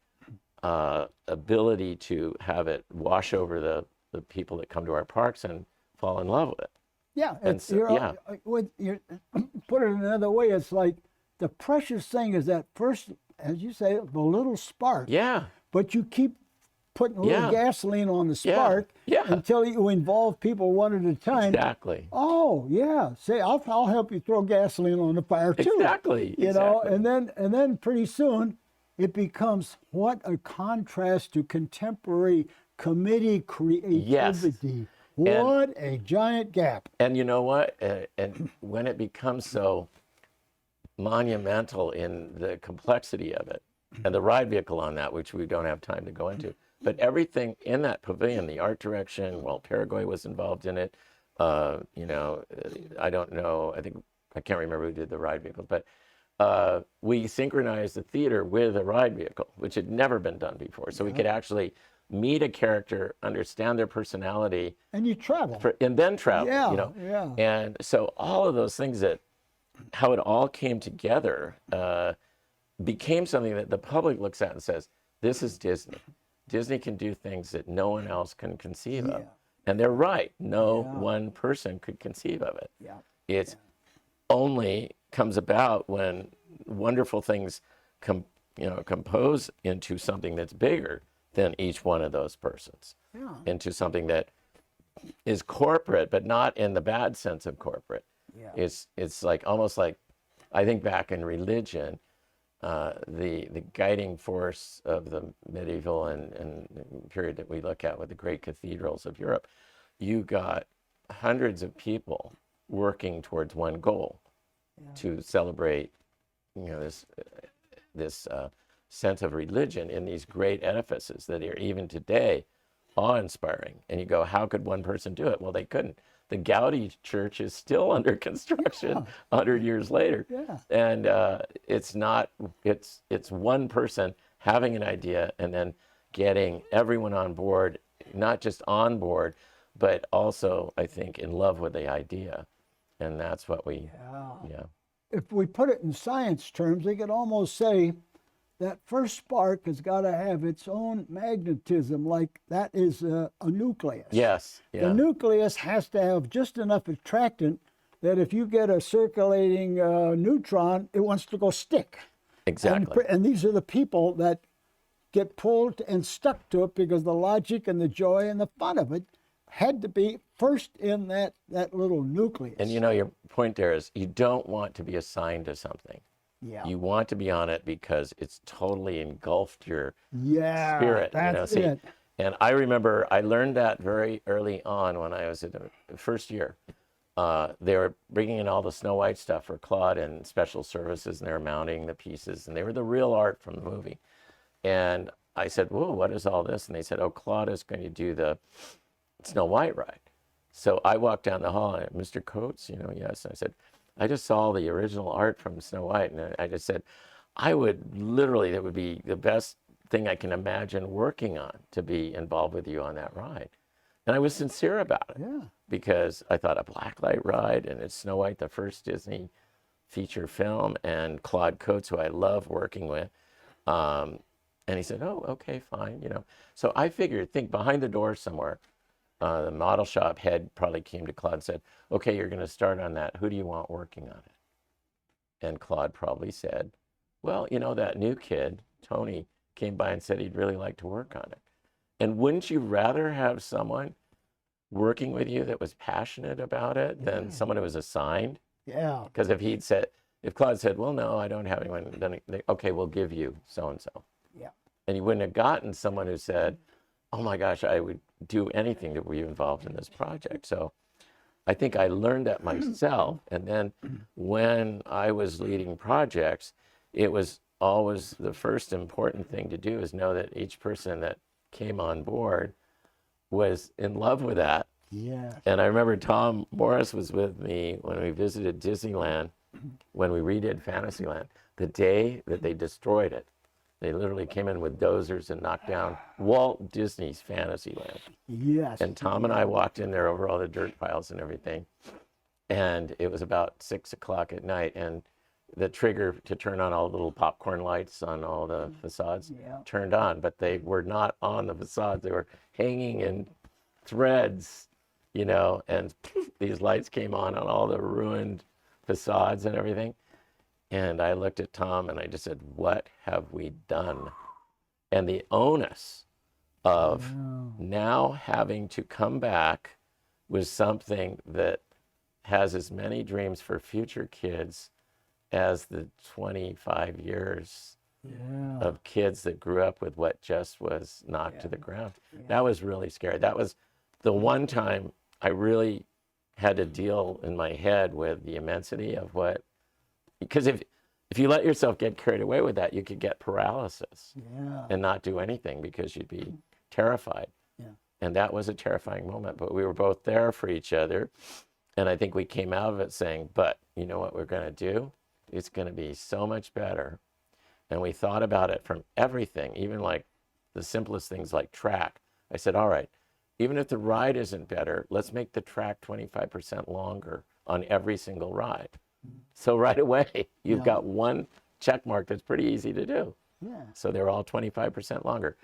ability to have it wash over the people that come to our parks and fall in love with it. Yeah, And so, put it another way, it's like the precious thing is that first, as you say, the little spark. Yeah. But you keep putting a little gasoline on the spark until you involve people one at a time. Exactly. Oh yeah, say I'll help you throw gasoline on the fire too. Exactly. You know, and then pretty soon it becomes what a contrast to contemporary committee creativity. Yes. What a giant gap. And you know what? And when it becomes so monumental in the complexity of it, and the ride vehicle on that, which we don't have time to go into, but everything in that pavilion, the art direction, well, Paraguay was involved in it. I don't know. I can't remember who did the ride vehicle, but we synchronized the theater with a ride vehicle, which had never been done before. So we could actually meet a character, understand their personality, and you travel, and then travel. Yeah. And so all of those things, how it all came together, became something that the public looks at and says, "This is Disney. Disney can do things that no one else can conceive of." And they're right. No one person could conceive of it. Yeah. It's only comes about when wonderful things compose into something that's bigger than each one of those persons, into something that is corporate, but not in the bad sense of corporate. Yeah. It's like almost like, I think back in religion, the guiding force of the medieval and period that we look at with the great cathedrals of Europe, you got hundreds of people working towards one goal, to celebrate, this sense of religion in these great edifices that are even today awe-inspiring. And you go, how could one person do it? Well, they couldn't. The Gaudi church is still under construction 100 years later. Yeah. And it's one person having an idea and then getting everyone on board, not just on board, but also, I think, in love with the idea. And that's what we, If we put it in science terms, they could almost say that first spark has got to have its own magnetism, like that is a nucleus. Yes. Yeah. The nucleus has to have just enough attractant that if you get a circulating neutron, it wants to go stick. Exactly. And these are the people that get pulled and stuck to it because the logic and the joy and the fun of it had to be first in that little nucleus. And your point there is you don't want to be assigned to something. Yeah. You want to be on it because it's totally engulfed your spirit. That's it. And I remember I learned that very early on when I was in the first year. They were bringing in all the Snow White stuff for Claude and special services, and they were mounting the pieces, and they were the real art from the movie. And I said, whoa, what is all this? And they said, oh, Claude is going to do the Snow White ride. So I walked down the hall, and Mr. Coates, you know, yes. And I said, I just saw the original art from Snow White. And I just said, I would literally, that would be the best thing I can imagine working on, to be involved with you on that ride. And I was sincere about it. Yeah. Because I thought a blacklight ride, and it's Snow White, the first Disney feature film, and Claude Coates, who I love working with. And he said, oh, okay, fine, you know. So I figured, think behind the door somewhere, the model shop head probably came to Claude and said, okay, you're going to start on that. Who do you want working on it? And Claude probably said, well, you know, that new kid, Tony, came by and said he'd really like to work on it. And wouldn't you rather have someone working with you that was passionate about it than someone who was assigned? Yeah. Because if Claude said, well, no, I don't have anyone, then okay, we'll give you so-and-so. Yeah. And you wouldn't have gotten someone who said, oh my gosh, I would do anything to be involved in this project. So I think I learned that myself. And then when I was leading projects, it was always the first important thing to do is know that each person that came on board was in love with that. Yeah. And I remember Tom Morris was with me when we visited Disneyland, when we redid Fantasyland, the day that they destroyed it. They literally came in with dozers and knocked down Walt Disney's Fantasyland. Yes. And Tom and I walked in there over all the dirt piles and everything. And it was about 6 o'clock at night, and the trigger to turn on all the little popcorn lights on all the facades turned on, but they were not on the facades. They were hanging in threads, you know, and these lights came on all the ruined facades and everything. And I looked at Tom and I just said, what have we done? And the onus of now having to come back with something that has as many dreams for future kids as the 25 years of kids that grew up with what just was knocked to the ground. That was really scary. That was the one time I really had to deal in my head with the immensity of what, because if you let yourself get carried away with that, you could get paralysis and not do anything because you'd be terrified. And that was a terrifying moment, but we were both there for each other. And I think we came out of it saying, but you know what we're going to do? It's going to be so much better. And we thought about it from everything, even like the simplest things like track. I said, all right, even if the ride isn't better, let's make the track 25% longer on every single ride. So right away, you've got one check mark that's pretty easy to do. So they're all 25% longer.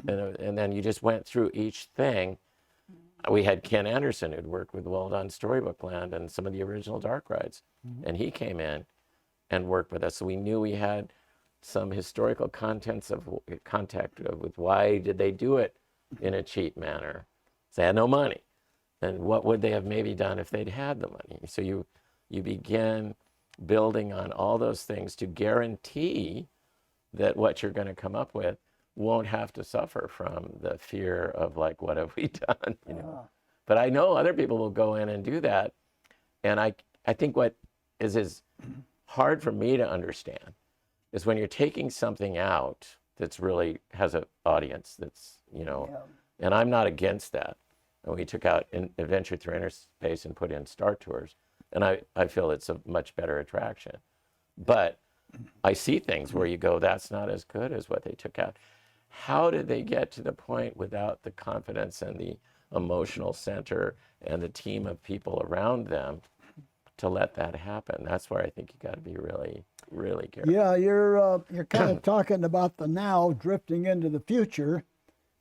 And then you just went through each thing. We had Ken Anderson, who'd worked with Walt on Storybook Land and some of the original dark rides. And he came in and worked with us. So we knew we had some historical context with why did they do it in a cheap manner. They had no money. And what would they have maybe done if they'd had the money? So you begin building on all those things to guarantee that what you're going to come up with won't have to suffer from the fear of like, what have we done? You know? But I know other people will go in and do that. And I think what is hard for me to understand is when you're taking something out that's really has an audience that's, you know, and I'm not against that. And we took out Adventure Through Inner Space and put in Star Tours. And I feel it's a much better attraction. But I see things where you go, that's not as good as what they took out. How did they get to the point without the confidence and the emotional center and the team of people around them to let that happen? That's where I think you got to be really, really careful. Yeah, you're kind of talking about the now drifting into the future.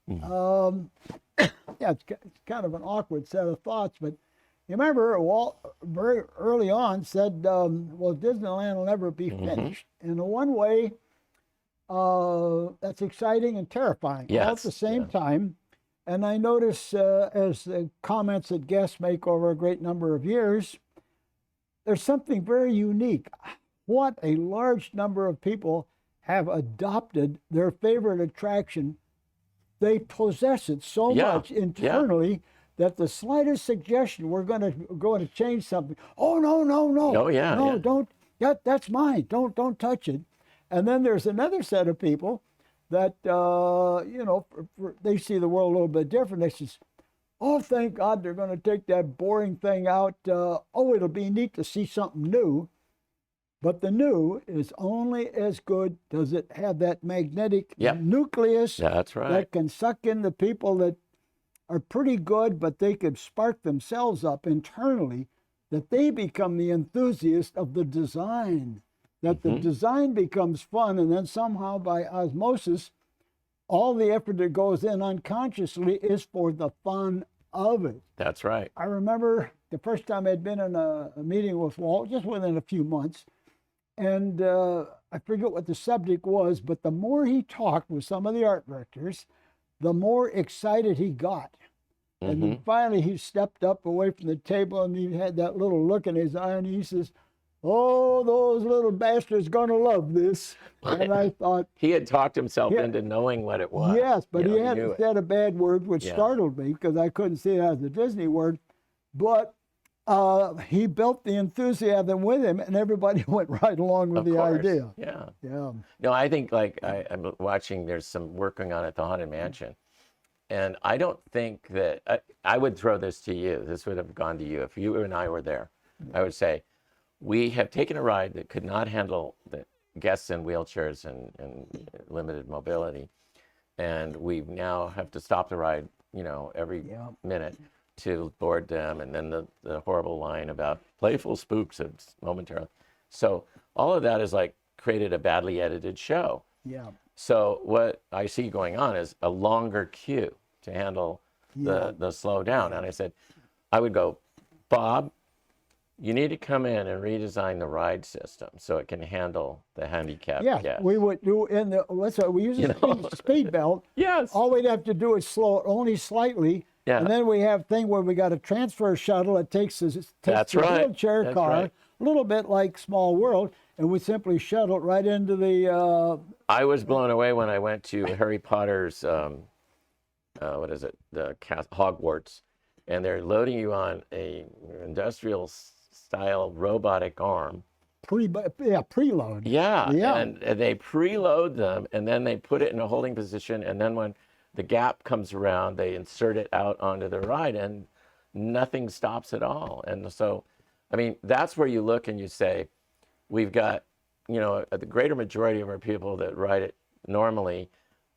Yeah, it's kind of an awkward set of thoughts, but you remember Walt very early on said, well, Disneyland will never be finished. In one way, that's exciting and terrifying all at the same time. And I notice as the comments that guests make over a great number of years, there's something very unique. What a large number of people have adopted their favorite attraction they possess it so Yeah, much yeah. internally that the slightest suggestion we're going to change something. Oh no, no, no. Oh, yeah, No, yeah. don't. That's mine. Don't touch it. And then there's another set of people that they see the world a little bit different. They says, "Oh, thank God they're going to take that boring thing out. Oh, it'll be neat to see something new." But the new is only as good does it have that magnetic Yep. nucleus That's right. that can suck in the people that are pretty good, but they could spark themselves up internally, that they become the enthusiast of the design, that the design becomes fun, and then somehow by osmosis, all the effort that goes in unconsciously is for the fun of it. That's right. I remember the first time I'd been in a meeting with Walt, just within a few months, and I forget what the subject was, but the more he talked with some of the art directors, the more excited he got. And then finally he stepped up away from the table and he had that little look in his eye and he says, "Oh, those little bastards gonna love this." And I thought, He had talked himself into knowing what it was. yes, but You he know, hadn't knew it. said a bad word, which Yeah. startled me because I couldn't see it as a Disney word. But he built the enthusiasm with him, and everybody went right along with Of the course. idea. Yeah. Yeah. No, I think like I'm watching, there's some work going on at the Haunted Mansion. And I don't think that, I would throw this to you. This would have gone to you. If you and I were there, I would say, we have taken a ride that could not handle the guests in wheelchairs and limited mobility. And we now have to stop the ride, every minute to board them. And then the horrible line about playful spooks momentarily. So all of that is like created a badly edited show. Yeah. So what I see going on is a longer queue to handle the slow down. And I said, I would go, Bob, you need to come in and redesign the ride system so it can handle the handicapped Yeah, guests. we would do we use a speed belt. Yes. All we'd have to do is slow it only slightly. Yeah. And then we have a thing where we got a transfer shuttle that takes That's the right. wheelchair That's car, right. a little bit like Small World, and we simply shuttle it right into the I was blown away when I went to Harry Potter's, what is it, the Hogwarts, and they're loading you on a industrial style robotic arm. preload. Yeah, Yeah. and they preload them, and then they put it in a holding position, and then when the gap comes around, they insert it out onto the ride, and nothing stops at all. And so, I mean, that's where you look and you say, we've got, the greater majority of our people that ride it normally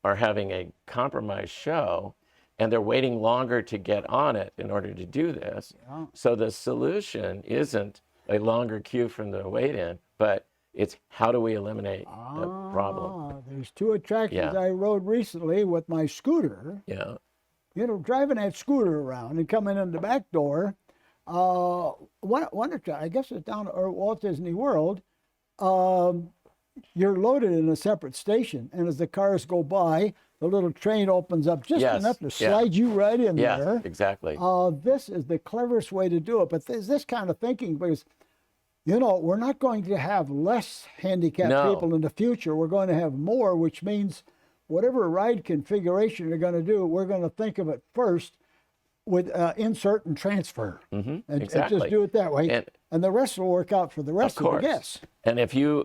are having a compromised show, and they're waiting longer to get on it in order to do this. Yeah. So the solution isn't a longer queue from the wait-in, but it's how do we eliminate the problem? There's two attractions Yeah. I rode recently with my scooter. Yeah. Driving that scooter around and coming in the back door. I guess it's down at Walt Disney World. You're loaded in a separate station, and as the cars go by, the little train opens up just Yes, enough to yeah. slide you right in Yes, there. exactly. This is the cleverest way to do it. But there's this kind of thinking because, we're not going to have less handicapped No. people in the future. We're going to have more, which means whatever ride configuration you're going to do, we're going to think of it first with insert and transfer. And exactly. just do it that way. And the rest will work out for the rest of the guests. And if you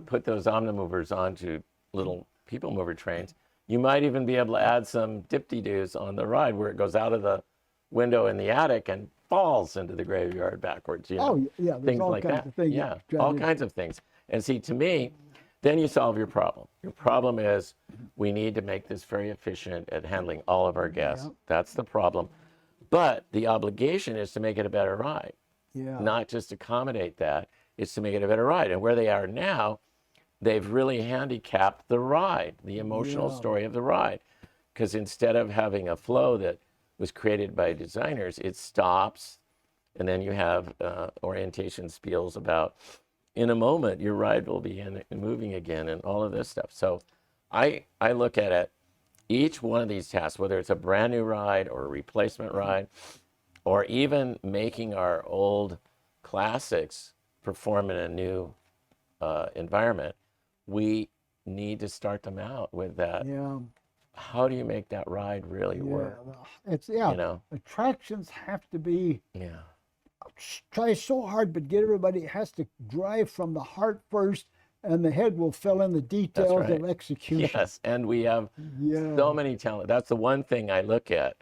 put those Omnimovers onto little people mover trains, you might even be able to add some dip-de-doos on the ride where it goes out of the window in the attic and falls into the graveyard backwards. Oh, yeah, there's things all like kinds that. of things Yeah, you all try to- kinds of things. And see, to me, then you solve your problem. Your problem is we need to make this very efficient at handling all of our guests. Yeah. That's the problem. But the obligation is to make it a better ride. Yeah. Not just accommodate that, it's to make it a better ride. And where they are now, they've really handicapped the ride, the emotional story of the ride. Because instead of having a flow that was created by designers, it stops, and then you have orientation spiels about, in a moment, your ride will be moving again, and all of this stuff. So I look at it, each one of these tasks, whether it's a brand new ride or a replacement ride, or even making our old classics perform in a new environment, we need to start them out with that Yeah. how do you make that ride really work? It's You know? attractions have to be Yeah. try so hard, but get everybody has to drive from the heart first, and the head will fill in the details right. of execution. Yes, and we have so many talent. That's the one thing I look at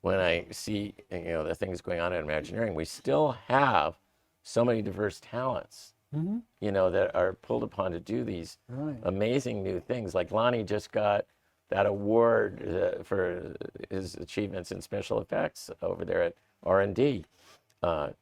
when I see, the things going on in Imagineering. We still have so many diverse talents, that are pulled upon to do these amazing new things. Like Lonnie just got that award for his achievements in special effects over there at R&D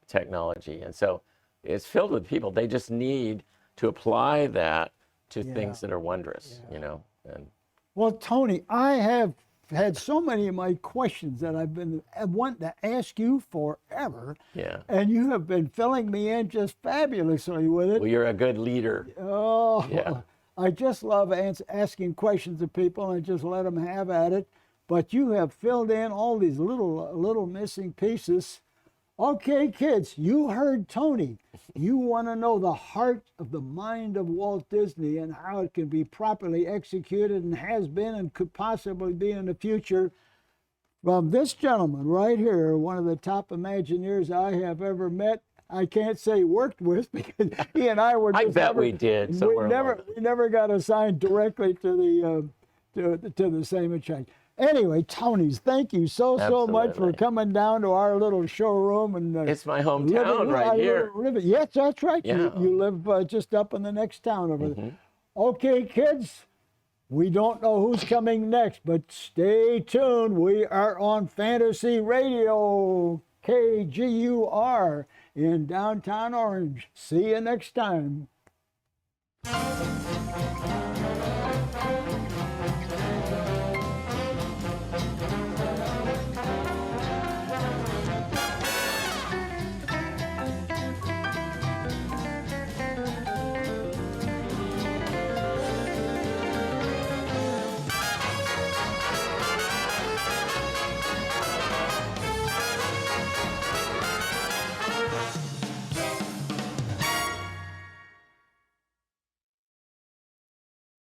technology. And so it's filled with people. They just need to apply that to things that are wondrous, And Well, Tony, I have had so many of my questions that I've been wanting to ask you forever. yeah. And you have been filling me in just fabulously with it. Well, you're a good leader. Oh, Yeah. I just love asking questions of people and just let them have at it. But you have filled in all these little missing pieces. Okay, kids, you heard Tony. You want to know the heart of the mind of Walt Disney and how it can be properly executed and has been and could possibly be in the future. From this gentleman right here, one of the top Imagineers I have ever met. I can't say worked with because he and I were. I bet we did. We never got assigned directly to the same attraction. Anyway, Tony's, thank you so much for coming down to our little showroom and. It's my hometown right here. Yes, that's right. Yeah. You live just up in the next town over there. Okay, kids. We don't know who's coming next, but stay tuned. We are on Fantasy Radio, KGUR in downtown Orange. See you next time.